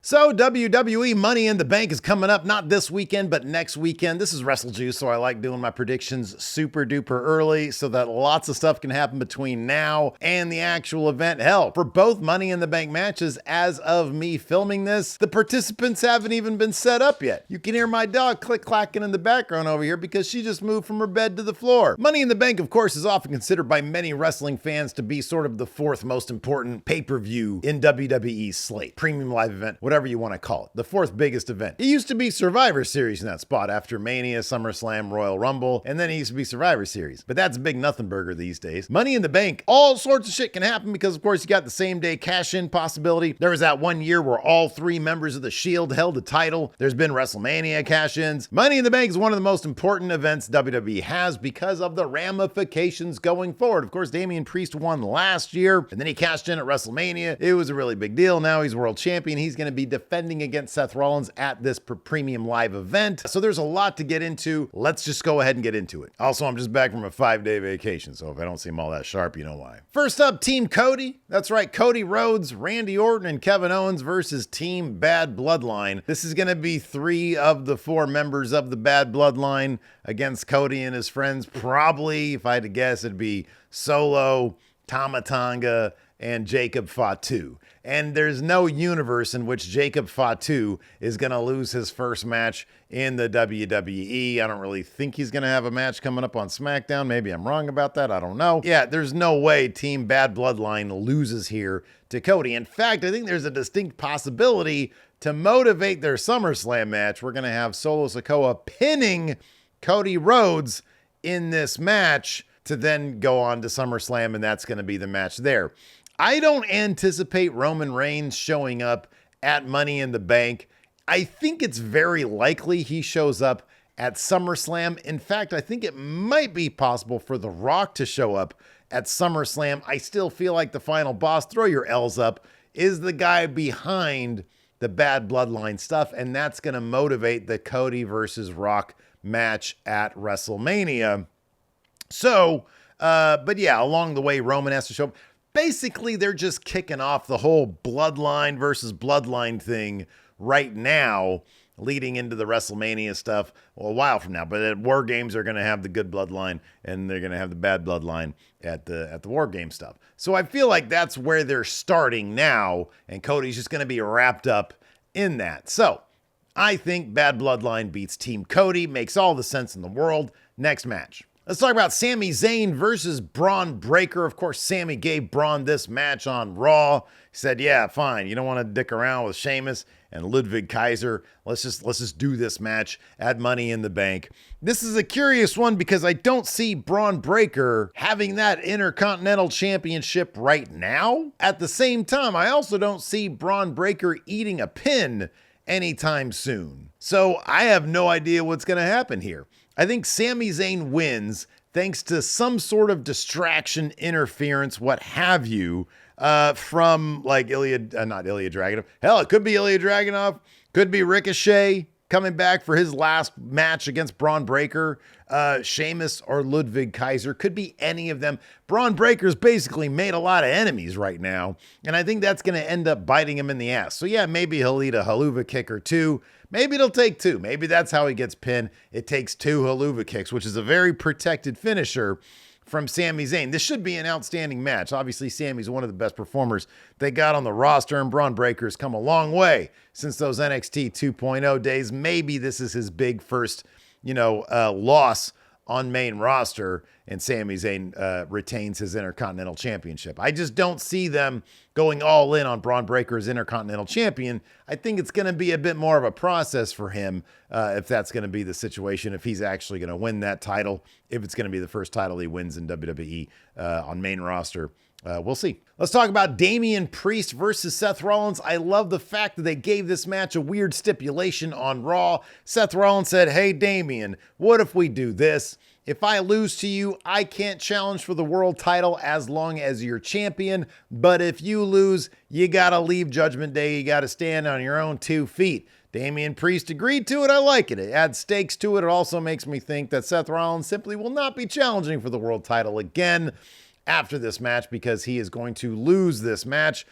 So WWE Money in the Bank is coming up, not this weekend, but next weekend. This is WrestleJuice, so I like doing my predictions super duper early so that lots of stuff can happen between now and the actual event. Hell, for both Money in the Bank matches, as of me filming this, the participants haven't even been set up yet. You can hear my dog click-clacking in the background over here because she just moved from her bed to the floor. Money in the Bank, of course, is often considered by many wrestling fans to be sort of the fourth most important pay-per-view in WWE's slate. Premium live event, whatever you want to call it. The fourth biggest event. It used to be Survivor Series in that spot after Mania, SummerSlam, Royal Rumble, and then it used to be Survivor Series. But that's a big nothing burger these days. Money in the Bank, all sorts of shit can happen because, of course, you got the same day cash-in possibility. There was that one year where all three members of the Shield held the title. There's been WrestleMania cash-ins. Money in the Bank is one of the most important events WWE has because of the ramifications going forward. Of course, Damian Priest won last year, and then he cashed in at WrestleMania. It was a really big deal. Now he's world champion. He's going to be defending against Seth Rollins at this premium live event. So there's a lot to get into. Let's just go ahead and get into it. Also, I'm just back from a 5-day vacation, so if I don't seem all that sharp, you know why. First up, Team Cody. That's right, Cody Rhodes, Randy Orton, and Kevin Owens versus Team Bad Bloodline. This is going to be 3 of the 4 members of the Bad Bloodline against Cody and his friends. Probably, if I had to guess, it'd be Solo, Tama Tonga, and Jacob Fatu. And there's no universe in which Jacob Fatu is going to lose his first match in the WWE. I don't really think he's going to have a match coming up on Smackdown. Maybe I'm wrong about that. I don't know. Yeah, there's no way Team Bad Bloodline loses here to Cody. In fact, I think there's a distinct possibility to motivate their SummerSlam match. We're going to have Solo Sikoa pinning Cody Rhodes in this match to then go on to SummerSlam, and that's going to be the match there. I don't anticipate Roman Reigns showing up at Money in the Bank. I think it's very likely he shows up at SummerSlam. In fact, I think it might be possible for The Rock to show up at SummerSlam. I still feel like the final boss, throw your L's up, is the guy behind the Bad Bloodline stuff, and that's going to motivate the Cody versus Rock match at WrestleMania. So, but yeah, along the way, Roman has to show up. Basically, they're just kicking off the whole bloodline versus bloodline thing right now, leading into the WrestleMania stuff a while from now. But at War Games, they're going to have the good bloodline, and they're going to have the bad bloodline at the War Game stuff. So I feel like that's where they're starting now, and Cody's just going to be wrapped up in that. So I think Bad Bloodline beats Team Cody. Makes all the sense in the world. Next match. Let's talk about Sami Zayn versus Braun Breaker. Of course, Sami gave Braun this match on Raw. He said, yeah, fine. You don't want to dick around with Sheamus and Ludwig Kaiser. Let's just do this match at Money in the Bank. This is a curious one because I don't see Braun Breaker having that Intercontinental Championship right now. At the same time, I also don't see Braun Breaker eating a pin anytime soon. So I have no idea what's going to happen here. I think Sami Zayn wins thanks to some sort of distraction, interference, what have you, from like not Ilya Dragunov. Hell, it could be Ilya Dragunov, could be Ricochet coming back for his last match against Braun Breaker, Sheamus or Ludwig Kaiser. Could be any of them. Braun Breaker's basically made a lot of enemies right now, and I think that's going to end up biting him in the ass. So yeah, maybe he'll eat a haluva kick or 2. Maybe it'll take 2. Maybe that's how he gets pinned. It takes 2 haluva kicks, which is a very protected finisher from Sami Zayn. This should be an outstanding match. Obviously, Sami's one of the best performers they got on the roster, and Braun Breaker's come a long way since those NXT 2.0 days. Maybe this is his big first, loss on main roster, and Sami Zayn retains his Intercontinental Championship. I just don't see them going all in on Braun Breaker as Intercontinental Champion. I think it's going to be a bit more of a process for him if that's going to be the situation, if he's actually going to win that title, if it's going to be the first title he wins in WWE on main roster. We'll see. Let's talk about Damian Priest versus Seth Rollins. I love the fact that they gave this match a weird stipulation on Raw. Seth Rollins said, hey, Damian, what if we do this? If I lose to you, I can't challenge for the world title as long as you're champion. But if you lose, you got to leave Judgment Day. You got to stand on your own 2 feet. Damian Priest agreed to it. I like it. It adds stakes to it. It also makes me think that Seth Rollins simply will not be challenging for the world title again after this match because he is going to lose this match.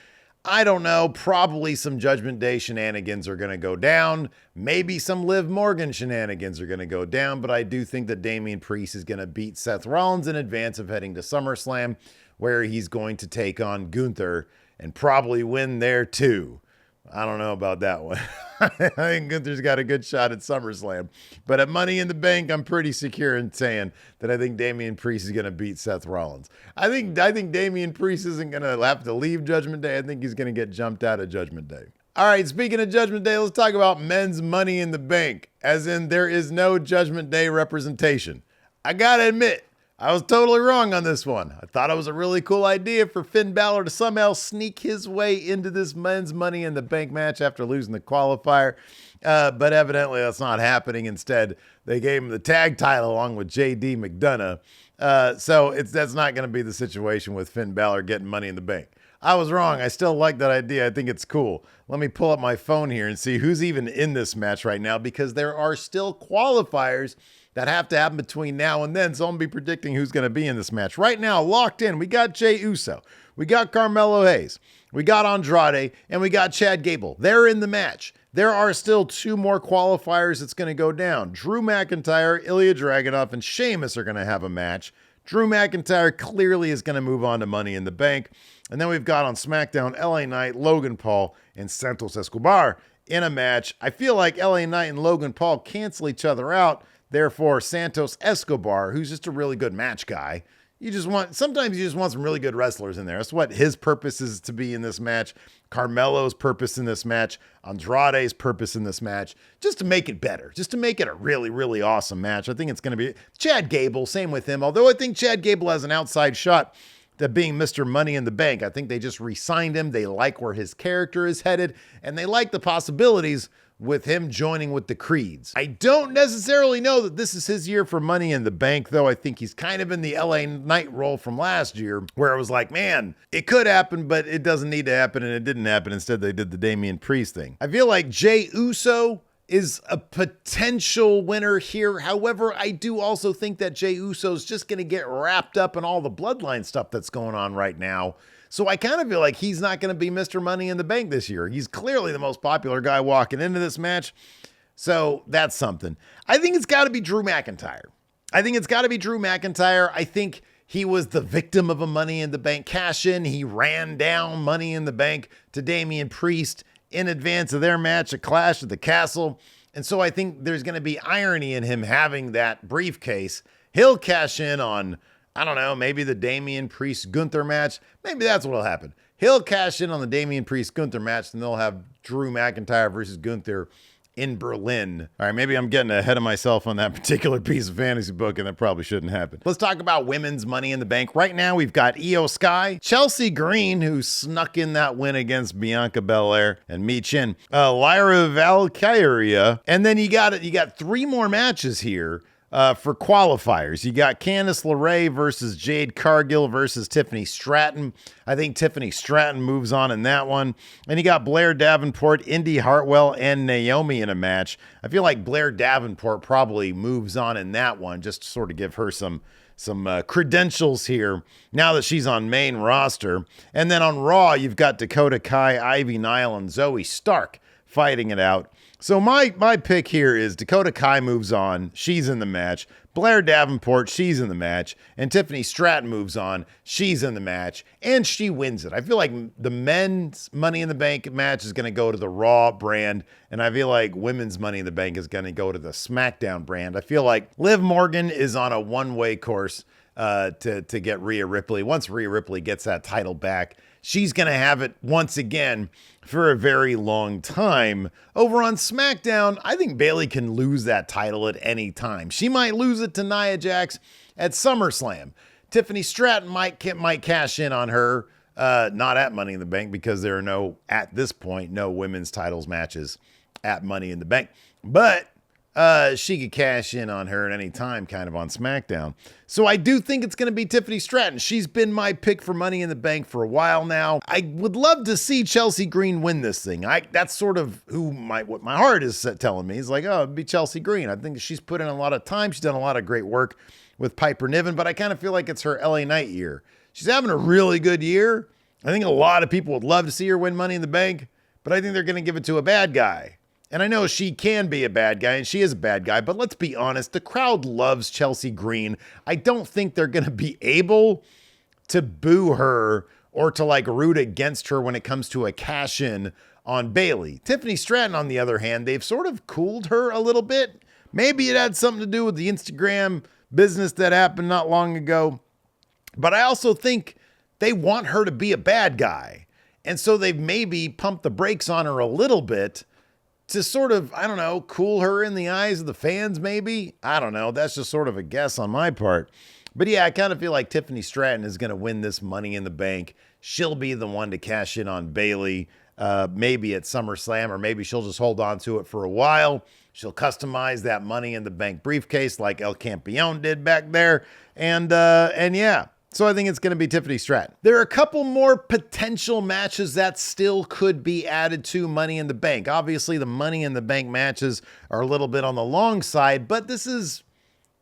I don't know. Probably some Judgment Day shenanigans are going to go down. Maybe some Liv Morgan shenanigans are going to go down. But I do think that Damian Priest is going to beat Seth Rollins in advance of heading to SummerSlam, where he's going to take on Gunther and probably win there too. I don't know about that one. I think Gunther's got a good shot at SummerSlam. But at Money in the Bank, I'm pretty secure in saying that I think Damian Priest is going to beat Seth Rollins. I think Damian Priest isn't going to have to leave Judgment Day. I think he's going to get jumped out of Judgment Day. All right, speaking of Judgment Day, let's talk about men's Money in the Bank. As in, there is no Judgment Day representation. I got to admit, I was totally wrong on this one. I thought it was a really cool idea for Finn Balor to somehow sneak his way into this men's Money in the Bank match after losing the qualifier. But evidently that's not happening. Instead, they gave him the tag title along with JD McDonough. So that's not going to be the situation with Finn Balor getting Money in the Bank. I was wrong. I still like that idea. I think it's cool. Let me pull up my phone here and see who's even in this match right now, because there are still qualifiers that have to happen between now and then. So I'm going to be predicting who's going to be in this match. Right now, locked in, we got Jey Uso. We got Carmelo Hayes. We got Andrade. And we got Chad Gable. They're in the match. There are still 2 more qualifiers that's going to go down. Drew McIntyre, Ilya Dragunov, and Sheamus are going to have a match. Drew McIntyre clearly is going to move on to Money in the Bank. And then we've got on SmackDown, LA Knight, Logan Paul, and Santos Escobar in a match. I feel like LA Knight and Logan Paul cancel each other out. Therefore, Santos Escobar, who's just a really good match guy, sometimes you just want some really good wrestlers in there. That's what his purpose is to be in this match. Carmelo's purpose in this match. Andrade's purpose in this match. Just to make it better. Just to make it a really, really awesome match. I think it's going to be Chad Gable, same with him. Although I think Chad Gable has an outside shot to being Mr. Money in the Bank. I think they just re-signed him. They like where his character is headed, and they like the possibilities with him joining with the Creeds. I don't necessarily know that this is his year for Money in the Bank, though. I think he's kind of in the LA Knight role from last year, where it was like, man, it could happen, but it doesn't need to happen, and it didn't happen. Instead, they did the Damian Priest thing. I feel like Jey Uso is a potential winner here. However, I do also think that Jey Uso is just going to get wrapped up in all the bloodline stuff that's going on right now. So I kind of feel like he's not going to be Mr. Money in the Bank this year. He's clearly the most popular guy walking into this match. So that's something. I think it's got to be Drew McIntyre. I think he was the victim of a Money in the Bank cash-in. He ran down Money in the Bank to Damian Priest in advance of their match, a Clash at the Castle. And so I think there's going to be irony in him having that briefcase. He'll cash in on, I don't know, maybe the Damian Priest-Gunther match. Maybe that's what'll happen. He'll cash in on the Damian Priest-Gunther match, and they'll have Drew McIntyre versus Gunther in Berlin. All right, maybe I'm getting ahead of myself on that particular piece of fantasy book, and that probably shouldn't happen. Let's talk about women's Money in the Bank. Right now, we've got Io Sky, Chelsea Green, who snuck in that win against Bianca Belair and Mi Chin, Lyra Valkyria, and then you got 3 more matches here. For qualifiers. You got Candice LeRae versus Jade Cargill versus Tiffany Stratton. I think Tiffany Stratton moves on in that one. And you got Blair Davenport, Indy Hartwell, and Naomi in a match. I feel like Blair Davenport probably moves on in that one, just to sort of give her some credentials here now that she's on main roster. And then on Raw, you've got Dakota Kai, Ivy Nile, and Zoe Stark fighting it out. So my pick here is Dakota Kai moves on. She's in the match. Blair Davenport, she's in the match. And Tiffany Stratton moves on. She's in the match. And she wins it. I feel like the men's Money in the Bank match is going to go to the Raw brand. And I feel like women's Money in the Bank is going to go to the SmackDown brand. I feel like Liv Morgan is on a one-way course to get Rhea Ripley. Once Rhea Ripley gets that title back, she's going to have it once again for a very long time. Over on SmackDown, I think Bayley can lose that title at any time. She might lose it to Nia Jax at SummerSlam. Tiffany Stratton might cash in on her, not at Money in the Bank, because there are at this point, no women's titles matches at Money in the Bank. But she could cash in on her at any time, kind of on SmackDown. So I do think it's going to be Tiffany Stratton. She's been my pick for Money in the Bank for a while now. I would love to see Chelsea Green win this thing. That's sort of what my heart is telling me. It's like, oh, it'd be Chelsea Green. I think she's put in a lot of time. She's done a lot of great work with Piper Niven, but I kind of feel like it's her LA Knight year. She's having a really good year, I think a lot of people would love to see her win Money in the Bank, but I think they're going to give it to a bad guy. And I know she can be a bad guy, and she is a bad guy, but let's be honest, the crowd loves Chelsea Green. I don't think they're going to be able to boo her or to like root against her when it comes to a cash-in on Bayley. Tiffany Stratton, on the other hand, they've sort of cooled her a little bit. Maybe it had something to do with the Instagram business that happened not long ago. But I also think they want her to be a bad guy. And so they've maybe pumped the brakes on her a little bit to sort of, I don't know, cool her in the eyes of the fans, maybe. I don't know. That's just sort of a guess on my part. But yeah, I kind of feel like Tiffany Stratton is going to win this Money in the Bank. She'll be the one to cash in on Bayley, maybe at SummerSlam, or maybe she'll just hold on to it for a while. She'll customize that Money in the Bank briefcase like El Campeon did back there. And yeah. So I think it's going to be Tiffany Stratton. There are a couple more potential matches that still could be added to Money in the Bank. Obviously, the Money in the Bank matches are a little bit on the long side, but this is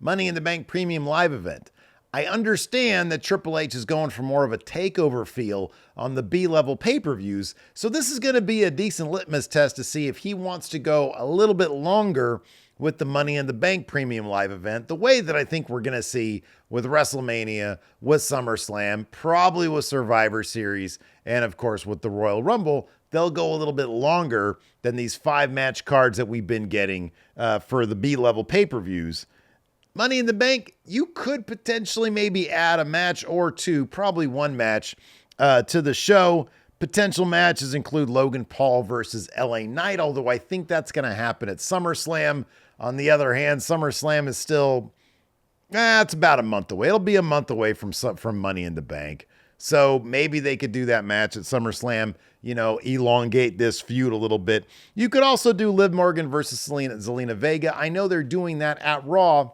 Money in the Bank Premium Live event. I understand that Triple H is going for more of a takeover feel on the B-level pay-per-views, so this is going to be a decent litmus test to see if he wants to go a little bit longer with the Money in the Bank Premium Live event, the way that I think we're going to see with WrestleMania, with SummerSlam, probably with Survivor Series, and of course with the Royal Rumble. They'll go a little bit longer than these 5-match cards that we've been getting for the B-level pay-per-views. Money in the Bank, you could potentially maybe add a match or two, probably one match to the show. Potential matches include Logan Paul versus LA Knight, although I think that's going to happen at SummerSlam. On the other hand, SummerSlam is still, it's about a month away. It'll be a month away from Money in the Bank. So maybe they could do that match at SummerSlam, elongate this feud a little bit. You could also do Liv Morgan versus Zelina Vega. I know they're doing that at Raw,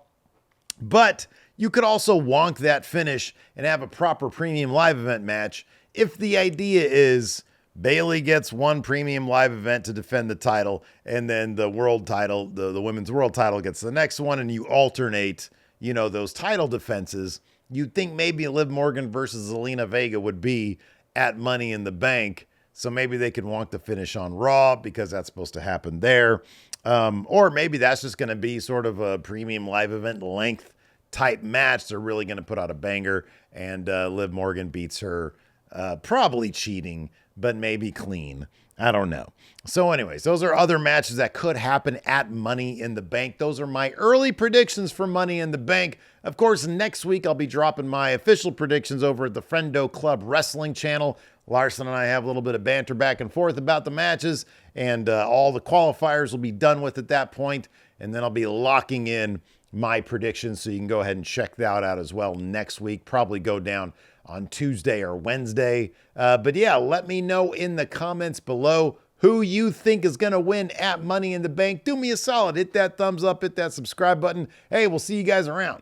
but you could also wonk that finish and have a proper Premium Live event match if the idea is Bayley gets one Premium Live event to defend the title, and then the world title, the women's world title gets the next one, and you alternate, those title defenses. You'd think maybe Liv Morgan versus Zelina Vega would be at Money in the Bank, so maybe they could wonk the finish on Raw because that's supposed to happen there. Or maybe that's just going to be sort of a Premium Live event length type match. They're really going to put out a banger, and Liv Morgan beats her, probably cheating, but maybe clean. I don't know. So anyways, those are other matches that could happen at Money in the Bank. Those are my early predictions for Money in the Bank. Of course, next week I'll be dropping my official predictions over at the Friendo Club Wrestling channel. Larson and I have a little bit of banter back and forth about the matches, and all the qualifiers will be done with at that point, and then I'll be locking in my predictions, so you can go ahead and check that out as well next week. Probably go down on Tuesday or Wednesday. But yeah, let me know in the comments below who you think is going to win at Money in the Bank. Do me a solid. Hit that thumbs up, hit that subscribe button. Hey, we'll see you guys around.